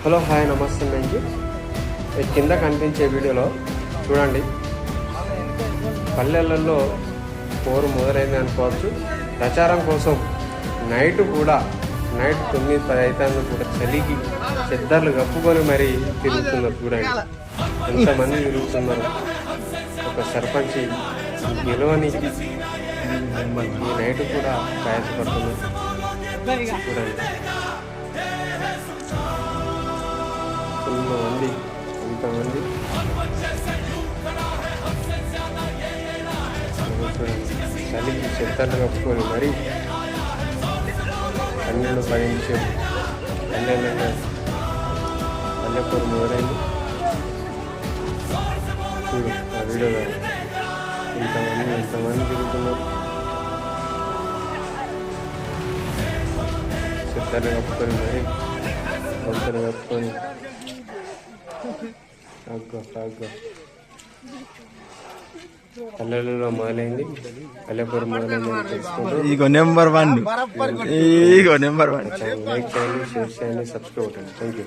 Hello hi నమస్తే అండి. కింద కనిపించే వీడియోలో చూడండి, పల్లెలలో పోరు మొదలైంది అనుకోవచ్చు. ప్రచారం కోసం నైట్ 9-10 అవుతుంది కూడా చలికి చెద్దర్లు కప్పుకొని మరీ తిరుగుతున్నారు. చూడండి ఎంతమంది తిరుగుతున్నారు. ఒక సర్పంచ్ గెలవని ఈ నైట్ కూడా ప్రయాసపడుతున్నారు. చూడండి ఇంతమంది చలికి చెత్తలు కప్పుకొని మరి 12-10 నిమిషాలు పల్లెపూరు మొదలైంది. చూడు ఆ వీడియో ఇంతమంది తిరుగుతున్నారు. చెత్తలు కప్పుకొని మరి బొంతలు కప్పుకొని పల్లెలలో మొదలైంది. పల్లెపూరు మొదలైంది తెలుసుకుంటూ నెంబర్ 1 లైక్ చేయండి, షేర్ చేయండి, సబ్స్క్రైబ్ చేయండి. Thank you.